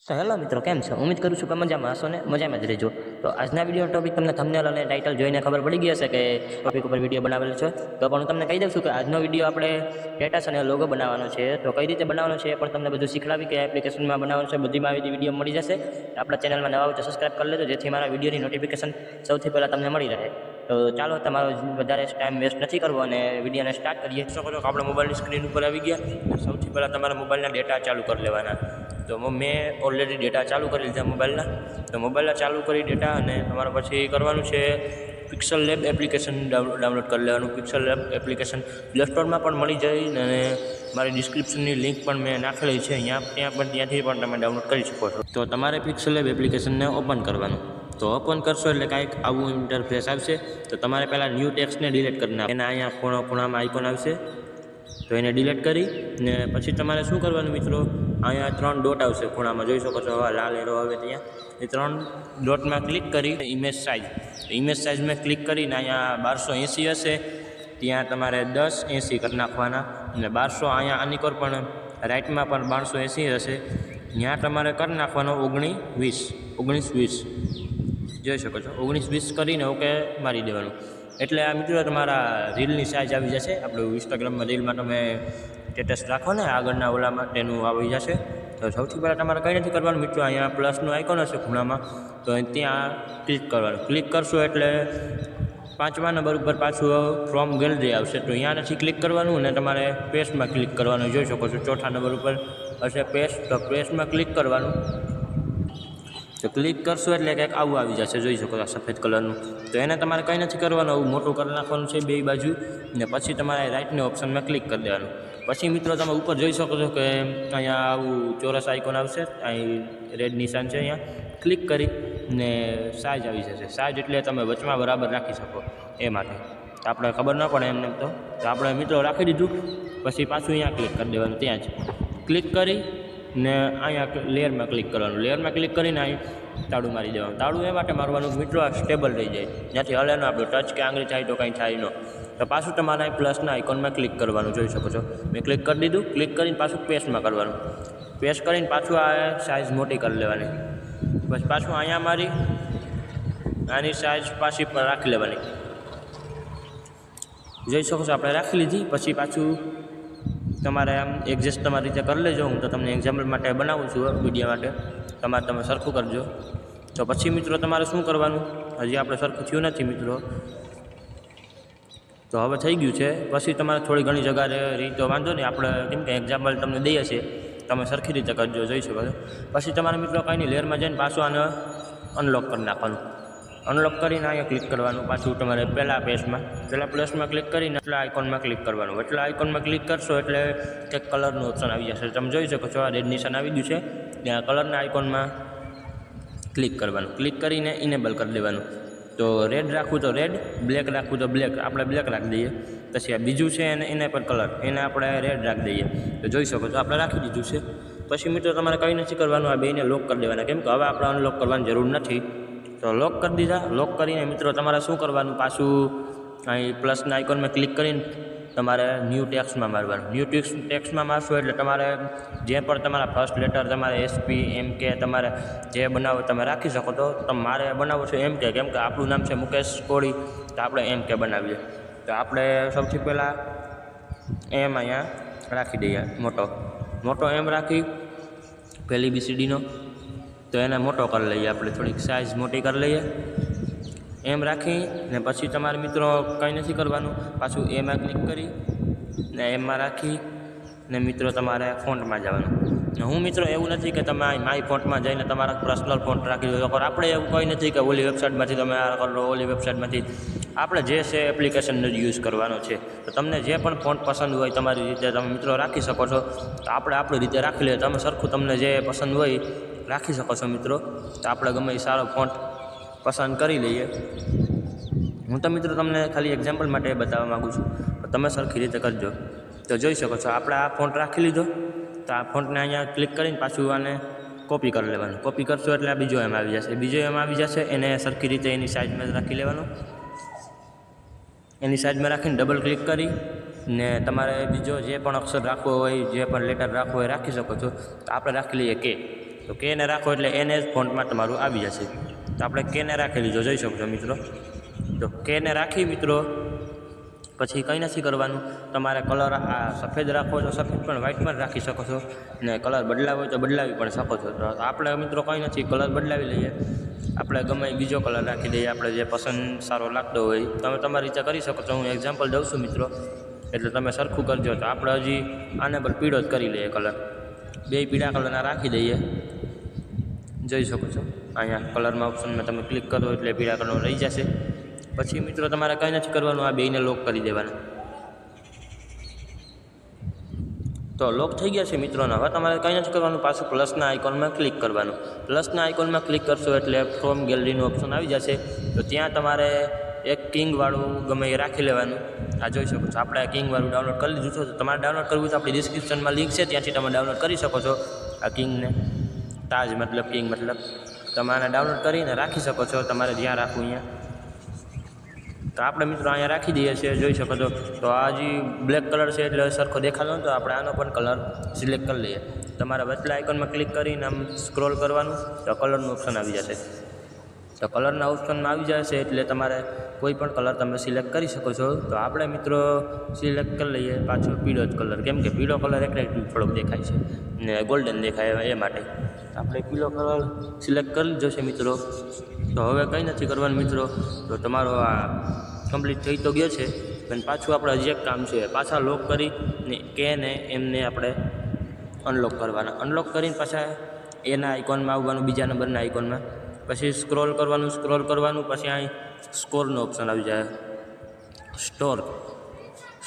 તો હેલો મિત્રો, કેમ છો? ઉમ્મીદ કરું છું કે મજામાં હશો ને મજામાં જ રહેજો. તો આજના વિડીયો ટોપિક તમને થંબનેલ અને ટાઇટલ જોઈને ખબર પડી ગઈ હશે કે ટોપિક ઉપર વિડીયો બનાવેલો છે. તો પણ હું તમને કહી દઉં છું કે આજનો વિડીયો આપણે સ્ટેટસ અને લોગો બનાવવાનો છે. તો કઈ રીતે બનાવવાનો છે એ પણ તમને બધું શીખડાવી કે એપ્લિકેશનમાં બનાવવાનું છે, બધી માહિતી વિડીયો મળી જશે. આપણા ચેનલમાં નવા હોય તો સબસ્ક્રાઈબ કરી લેજો, જેથી મારા વિડીયોની નોટિફિકેશન સૌથી પહેલાં તમને મળી રહે. તો ચાલો, તમારો વધારે ટાઈમ વેસ્ટ નથી કરવો અને વિડીયોને સ્ટાર્ટ કરીએ. શકો છો આપણે મોબાઈલની સ્ક્રીન ઉપર આવી ગયા. સૌથી પહેલાં તમારા મોબાઈલના ડેટા ચાલુ કરી લેવાના. તો મેં ઓલરેડી ડેટા ચાલુ કરી લીધા મોબાઈલના. તો મોબાઈલના ચાલુ કરી ડેટા અને તમારે પછી કરવાનું છે પિક્સલ લેબ એપ્લિકેશન ડાઉનલોડ કરી લેવાનું. પિક્સલ લેબ એપ્લિકેશન પ્લે સ્ટોરમાં પણ મળી જાય અને મારી ડિસ્ક્રિપ્શનની લિંક પણ મેં નાખેલી છે ત્યાંથી પણ તમે ડાઉનલોડ કરી શકો છો. તો તમારે પિક્સલ લેબ એપ્લિકેશનને ઓપન કરવાનું. તો ઓપન કરશો એટલે કાંઈક આવું ઇન્ટરફેસ આવશે. તો તમારે પહેલાં ન્યૂ ટેક્સ્ટને ડિલીટ કરી નાખો. એના અહીંયા ખૂણામાં આઇકોન આવશે, તો એને ડિલીટ કરી ને પછી તમારે શું કરવાનું મિત્રો, અહીંયા 3 ડોટ આવશે ખૂણામાં, જોઈ શકો છો. હવે લાલ એરો આવે ત્યાં એ 3 ડોટમાં ક્લિક કરી ઇમેજ સાઇઝમાં ક્લિક કરીને અહીંયા 1280 હશે ત્યાં તમારે 1080 કરી નાખવાના. અને 1200 અહીંયા આની કોર પણ રાઇટમાં પણ 1280 હશે ત્યાં તમારે કરી નાખવાનો 1920 જોઈ શકો છો. 1920 કરીને ઓકે મારી દેવાનું. એટલે આ મિત્રો તમારા રીલની સાઇઝ આવી જશે. આપણું ઇન્સ્ટાગ્રામમાં રીલમાં તમે સ્ટેટસ રાખો ને આગળના ઓલામાં, તેનું આવી જશે. તો સૌથી પહેલાં તમારે કંઈ નથી કરવાનું મિત્રો, અહીંયા પ્લસનું આઇકોન હશે ખૂણામાં, તો ત્યાં ક્લિક કરવાનું. ક્લિક કરશો એટલે 5મા નંબર ઉપર પાછું ફ્રોમ ગેલેરી આવશે, તો અહીંયા નથી ક્લિક કરવાનું અને તમારે પેસ્ટમાં ક્લિક કરવાનું. જોઈ શકો છો 4થા નંબર ઉપર હશે પેસ્ટ, તો પેસ્ટમાં ક્લિક કરવાનું. તો ક્લિક કરશો એટલે કંઈક આવું આવી જશે, જોઈ શકો છો સફેદ કલરનું. તો એને તમારે કંઈ નથી કરવાનું, આવું મોટું કરી નાખવાનું છે બે બાજુ ને પછી તમારે રાઇટની ઓપ્શનમાં ક્લિક કરી દેવાનું. પછી મિત્રો તમે ઉપર જોઈ શકો છો કે અહીંયા આવું ચોરસ આઇકોન આવશે, અહીં રેડ નિશાન છે, અહીંયા ક્લિક કરી ને સાઇઝ આવી જશે. સાઇઝ એટલે તમે વચમાં બરાબર રાખી શકો એ માટે. આપણે ખબર ન પડે એમને તો આપણે મિત્રો રાખી દીધું. પછી પાછું અહીંયા ક્લિક કરી દેવાનું, ત્યાં જ ક્લિક કરી ને અહીંયા લેયરમાં ક્લિક કરવાનું. લેયરમાં ક્લિક કરીને અહીં તાળું મારી દેવાનું. તાળું એ માટે મારવાનું મિત્રો આ સ્ટેબલ રહી જાય, જ્યાંથી હલે ને આપણું ટચ કે આંગળી થાય તો કંઈ થાય ન. તો પાછું તમારે અહીં પ્લસના આઇકોનમાં ક્લિક કરવાનું, જોઈ શકો છો. મેં ક્લિક કરી દીધું. ક્લિક કરીને પાછું પેસ્ટમાં કરવાનું. પેસ્ટ કરીને પાછું આ સાઇઝ મોટી કરી લેવાની. બસ પાછું અહીંયા મારી આની સાઇઝ પાછી પણ રાખી લેવાની. જોઈ શકો છો આપણે રાખી લીધી. પછી પાછું તમારે આમ એડજસ્ટ તમારી રીતે કરી લેજો. હું તો તમને એક્ઝામ્પલ માટે બનાવું છું વિડીયો માટે, તમે સરખું કરજો. તો પછી મિત્રો તમારે શું કરવાનું, હજી આપણે સરખું થયું નથી મિત્રો, તો હવે થઈ ગયું છે. પછી તમારે થોડી ઘણી જગ્યા રહી તો વાંધો નહીં, આપણે કેમ કે એક્ઝામ્પલ તમને દઈએ છીએ, તમે સરખી રીતે કરજો, જોઈ શકો છો. પછી તમારે મિત્રો કંઈ નહીં, લેયરમાં જઈને પાછું આને અનલોક કરી નાખવાનું. અનલોક કરીને અહીંયા ક્લિક કરવાનું. પાછું તમારે પહેલાં પ્લસમાં ક્લિક કરીને એટલા આઇકોનમાં ક્લિક કરવાનું. એટલા આઇકોનમાં ક્લિક કરશો એટલે એક કલરનું ઓપ્શન આવી જશે, તમે જોઈ શકો છો. આ રેડ નિશાન આવી ગયું છે, ત્યાં કલરના આઇકોનમાં ક્લિક કરવાનું. ક્લિક કરીને ઇનેબલ કરી દેવાનું. તો રેડ રાખવું તો રેડ, બ્લેક રાખવું તો બ્લેક, આપણે બ્લેક રાખી દઈએ. પછી આ બીજું છે એને પર કલર, એને આપણે રેડ રાખી દઈએ. તો જોઈ શકો છો આપણે રાખી દીધું છે. પછી મિત્રો તમારે કંઈ નથી કરવાનું, આ બેને લોક કરી દેવાના, કેમ કે હવે આપણે અનલોક કરવાની જરૂર નથી. તો લોક કરી દીધા. લોક કરીને મિત્રો તમારે શું કરવાનું, પાછું અહીં પ્લસના આઇકોનમાં ક્લિક કરીને તમારે ન્યૂ ટેક્સ્ટમાં મારવાનું. ન્યૂ ટેક્સ્ટમાં મારશો એટલે તમારે જે પણ તમારા ફર્સ્ટ લેટર, તમારે SP MK તમારે જે બનાવો તમે રાખી શકો. તો મારે બનાવવું છે MK, કેમ કે આપણું નામ છે મુકેશ કોળી, તો આપણે MK બનાવીએ. તો આપણે સૌથી પહેલાં એમ અહીંયા રાખી દઈએ, મોટો એમ રાખી પહેલી BCDનો. તો એને મોટો કરી લઈએ આપણે, થોડીક સાઇઝ મોટી કરી લઈએ એમ રાખી. ને પછી તમારે મિત્રો કંઈ નથી કરવાનું, પાછું એમાં ક્લિક કરી ને એમાં રાખી ને મિત્રો તમારે ફોન્ટમાં જવાનું. હું મિત્રો એવું નથી કે તમે માય ફોન્ટમાં જઈને તમારા પર્સનલ ફોન્ટ રાખી દો. આપણે એવું કંઈ નથી કે ઓલી વેબસાઇટમાંથી તમે આ કરો, ઓલી વેબસાઇટમાંથી. આપણે જે છે એપ્લિકેશનનો જ યુઝ કરવાનો છે. તો તમને જે પણ ફોન્ટ પસંદ હોય તમારી રીતે તમે મિત્રો રાખી શકો છો. તો આપણે આપણી રીતે રાખી લઈએ, તમે સરખું તમને જે પસંદ હોય રાખી શકો છો મિત્રો. તો આપણે ગમે એ સારો ફોન્ટ પસંદ કરી લઈએ. હું તો મિત્રો તમને ખાલી એક્ઝામ્પલ માટે બતાવવા માગું છું, તો તમે સરખી રીતે કરજો. તો જોઈ શકો છો આપણે આ ફોન્ટ રાખી લીધો. તો આ ફોન્ટને અહીંયા ક્લિક કરીને પાછું આને કોપી કરી લેવાનું. કોપી કરશો એટલે આ બીજો એમ આવી જશે. બીજો એમ આવી જશે, એને સરખી રીતે એની સાઇઝમાં રાખી લેવાનું. એની સાઇઝમાં રાખીને ડબલ ક્લિક કરી ને તમારે બીજો જે પણ અક્ષર રાખવો હોય, જે પણ લેટર રાખવો હોય રાખી શકો છો. તો આપણે રાખી લઈએ કે તો કેને રાખો એટલે એને જ ફોન્ટમાં તમારું આવી જશે. તો આપણે કેને રાખી લીધો, જોઈ શકો છો મિત્રો. તો કેને રાખી મિત્રો પછી કંઈ નથી કરવાનું. તમારે કલર આ સફેદ રાખવો તો સફેદ પણ વ્હાઇટમાં જ રાખી શકો છો, ને કલર બદલાવો હોય તો બદલાવી પણ શકો છો. તો આપણે મિત્રો કંઈ નથી, કલર બદલાવી લઈએ. આપણે ગમે બીજો કલર રાખી દઈએ, આપણે જે પસંદ સારો લાગતો હોય. તમે તમારી રીતે કરી શકો છો. હું એક્ઝામ્પલ દઉં છું મિત્રો, એટલે તમે સરખું કરજો. તો આપણે હજી આને પર પીળો જ કરી લઈએ કલર, બે પીળા કલરના રાખી દઈએ. જોઈ શકો છો અહીંયા કલરમાં ઓપ્શનમાં તમે ક્લિક કરો એટલે પીળા કલરનો રહી જશે. પછી મિત્રો તમારે કંઈ નથી કરવાનું, આ બેયને લોક કરી દેવાના. તો લોક થઈ ગયા છે મિત્રોને. હવે તમારે કંઈ નથી કરવાનું, પાછું પ્લસના આઇકોનમાં ક્લિક કરવાનું. પ્લસના આઇકોનમાં ક્લિક કરશો એટલે ફ્રોમ ગેલેરીનું ઓપ્શન આવી જશે. તો ત્યાં તમારે એક કિંગવાળું ગમે એ રાખી લેવાનું. આ જોઈ શકો છો આપણે આ કિંગવાળું ડાઉનલોડ કરી લીધું છે. તો તમારે ડાઉનલોડ કરવું તો આપણી ડિસ્ક્રિપ્શનમાં લિંક છે, ત્યાંથી તમે ડાઉનલોડ કરી શકો છો. આ કિંગને તાજ મતલબ કિંગ મતલબ તમે આને ડાઉનલોડ કરીને રાખી શકો છો, તમારે જ્યાં રાખવું અહીંયા. તો આપણે મિત્રો અહીંયા રાખી દઈએ છીએ, જોઈ શકો છો. તો આ જે બ્લેક કલર છે એટલે સરખો દેખાતો નહોતો, આપણે આનો પણ કલર સિલેક્ટ કરી લઈએ. તમારે વચલા આઇકોનમાં ક્લિક કરીને આમ સ્ક્રોલ કરવાનું, તો કલરનું ઓપ્શન આવી જશે. તો કલરના ઓપ્શનમાં આવી જશે એટલે તમારે કોઈ પણ કલર તમે સિલેક્ટ કરી શકો છો. તો આપણે મિત્રો સિલેક્ટ કરી લઈએ પાછો પીળો જ કલર, કેમ કે પીળો કલર એટ્રેક્ટિવ થોડોક દેખાય છે ને ગોલ્ડન દેખાય એ માટે આપણે પીળો કલર સિલેક્ટ કરી લીધો છે મિત્રો. તો હવે કંઈ નથી કરવાનું મિત્રો. તો તમારો આ કમ્પ્લીટ થઈ તો ગયો છે, પણ પાછું આપણે હજી એક કામ છે. પાછા લોક કરીને કેને એમને આપણે અનલોક કરવાના. અનલોક કરીને પાછા એના આઇકોનમાં આવવાનું, બીજા નંબરના આઇકોનમાં. પછી સ્ક્રોલ કરવાનું. પછી અહીં સ્કોરનો ઓપ્શન આવી જાય,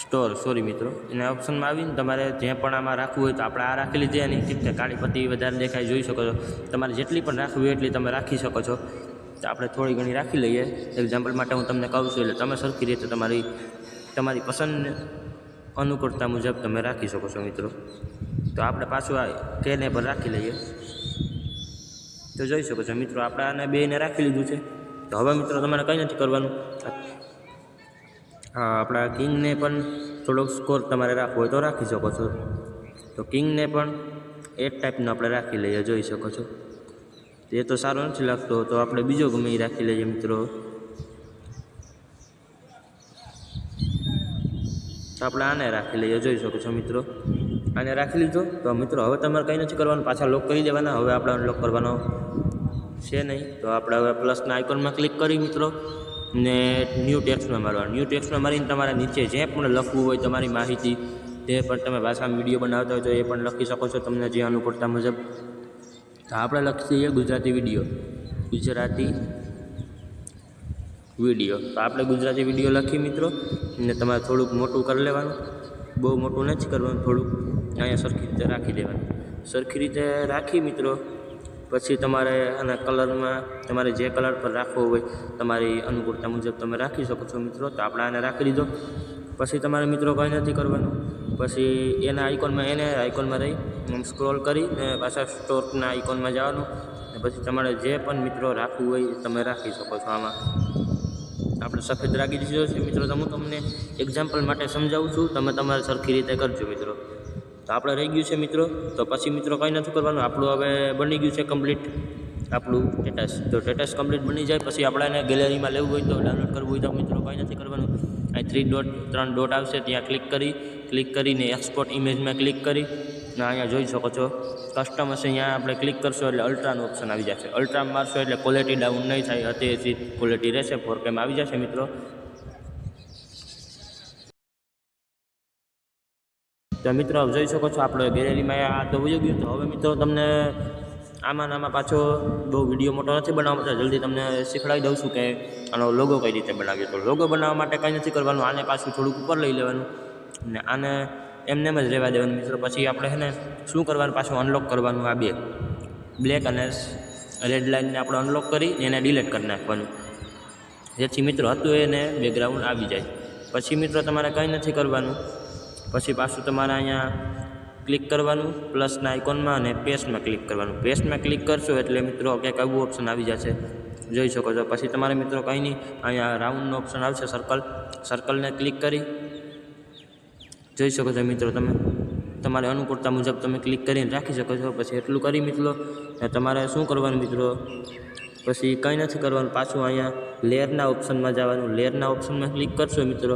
સ્ટોર સોરી મિત્રો, એના ઓપ્શનમાં આવીને તમારે જે પણ આમાં રાખવું હોય તો આપણે આ રાખી લીધી. એની ઠીક છે, કાળી પટ્ટી વધારે દેખાય, જોઈ શકો છો. તમારે જેટલી પણ રાખવી હોય એટલી તમે રાખી શકો છો. તો આપણે થોડી ઘણી રાખી લઈએ એક્ઝામ્પલ માટે હું તમને કહું છું, એટલે તમે સરખી રીતે તમારી પસંદ અનુકૂળતા મુજબ તમે રાખી શકો છો મિત્રો. તો આપણે પાછું આ કેને પર રાખી લઈએ. તો જોઈ શકો છો મિત્રો આપણે આને બેને રાખી લીધું છે. તો હવે મિત્રો તમારે કંઈ નથી કરવાનું. હા, આપણા કિંગને પણ થોડોક સ્કોર તમારે રાખવો હોય તો રાખી શકો છો. તો કિંગને પણ એ જ ટાઈપનો આપણે રાખી લઈએ, જોઈ શકો છો. એ તો સારો નથી લાગતો, તો આપણે બીજો ગમે એ રાખી લઈએ મિત્રો. તો આપણે આને રાખી લઈએ, જોઈ શકો છો મિત્રો. આને રાખી લીધો. તો મિત્રો હવે તમારે કંઈ નથી કરવાનું, પાછા લોક કરી દેવાના. હવે આપણે અનલોક કરવાનો છે નહીં. તો આપણે હવે પ્લસના આઇકોનમાં ક્લિક કરી મિત્રો, ને ન્યૂ ટેક્સ્ટમાં મારવાનું. ન્યૂ ટેક્સ્ટમાં મારીને તમારે નીચે જે પણ લખવું હોય તમારી માહિતી, તે પણ તમે ભાષામાં વિડીયો બનાવતા હોય તો એ પણ લખી શકો છો તમને જે અનુકૂળતા મુજબ. તો આપણે લખી દઈએ ગુજરાતી વિડીયો. તો આપણે ગુજરાતી વિડીયો લખી મિત્રો, ને તમારે થોડુંક મોટું કરી લેવાનું. બહુ મોટું નથી કરવાનું, થોડુંક અહીંયા સરખી રીતે રાખી દેવાનું. સરખી રીતે રાખી મિત્રો પછી તમારે આના કલરમાં તમારે જે કલર પર રાખવો હોય તમારી અનુકૂળતા મુજબ તમે રાખી શકો છો મિત્રો. તો આપણે આને રાખી દીધો. પછી તમારે મિત્રો કંઈ નથી કરવાનું. પછી એના આઇકોનમાં રહી સ્ક્રોલ કરી ને પાછા સ્ટોરના આઇકોનમાં જવાનું. ને પછી તમારે જે પણ મિત્રો રાખવું હોય તમે રાખી શકો છો. આમાં આપણે સફેદ રાખી દીધો છે મિત્રો. હું તમને એક્ઝામ્પલ માટે સમજાવું છું, તમે તમારે સરખી રીતે કરજો મિત્રો. તો આપણે રહી ગયું છે મિત્રો. તો પછી મિત્રો કંઈ નથી કરવાનું. આપણું હવે બની ગયું છે કમ્પ્લીટ આપણું સ્ટેટસ. તો સ્ટેટસ કમ્પ્લીટ બની જાય પછી આપણે એને ગેલેરીમાં લેવું હોય તો ડાઉનલોડ કરવું હોય તો મિત્રો કંઈ નથી કરવાનું. અહીં ત્રણ ડોટ આવશે, ત્યાં ક્લિક કરીને એક્સપોર્ટ ઇમેજમાં ક્લિક કરી ને અહીંયા જોઈ શકો છો કસ્ટમ હશે, અહીંયા આપણે ક્લિક કરશો એટલે અલ્ટ્રાનું ઓપ્શન આવી જશે. અલ્ટ્રામાં મારશો એટલે ક્વોલિટી ડાઉન નહીં થાય, અત્યારથી ક્વોલિટી રહેશે, 4Kમાં આવી જશે મિત્રો. તો મિત્રો જોઈ શકો છો આપણે ગેલેરીમાં આ તો વયું ગયું. તો હવે મિત્રો તમને આમાં પાછો બહુ વિડીયો મોટો નથી બનાવવા માટે જલ્દી તમને શીખવાડી દઉં છું કે આનો લોગો કઈ રીતે બનાવ્યો. તો લોગો બનાવવા માટે કંઈ નથી કરવાનું. આને પાછું થોડુંક ઉપર લઈ લેવાનું ને આને એમને જ રહેવા દેવાનું મિત્રો. પછી આપણે છે ને શું કરવાનું, પાછું અનલોક કરવાનું. આ બે બ્લેક અને રેડ લાઇનને આપણે અનલોક કરી એને ડિલીટ કરી નાખવાનું, જેથી મિત્રો હતું એને બેકગ્રાઉન્ડ આવી જાય. પછી મિત્રો તમારે કંઈ નથી કરવાનું. પછી પાછું તમારે અહીંયા ક્લિક કરવાનું પ્લસના આઇકોનમાં અને પેસ્ટમાં ક્લિક કરવાનું. પેસ્ટમાં ક્લિક કરશો એટલે મિત્રો કંઈક આવું ઓપ્શન આવી જશે, જોઈ શકો છો. પછી તમારે મિત્રો કંઈ નહીં, અહીંયા રાઉન્ડનો ઓપ્શન આવશે, સર્કલને ક્લિક કરી જોઈ શકો છો મિત્રો તમે. તમારે અનુકૂળતા મુજબ તમે ક્લિક કરીને રાખી શકો છો. પછી એટલું કરી મિત્રો તમારે શું કરવાનું મિત્રો, પછી કંઈ નથી કરવાનું, પાછું અહીંયા લેયરના ઓપ્શનમાં જવાનું. લેયરના ઓપ્શનમાં ક્લિક કરશો મિત્રો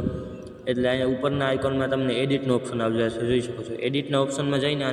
એટલે અહીંયા ઉપરના આઇકોનમાં તમને એડિટનો ઓપ્શન આવી જશે, જોઈ શકો છો. એડિટના ઓપ્શનમાં જઈને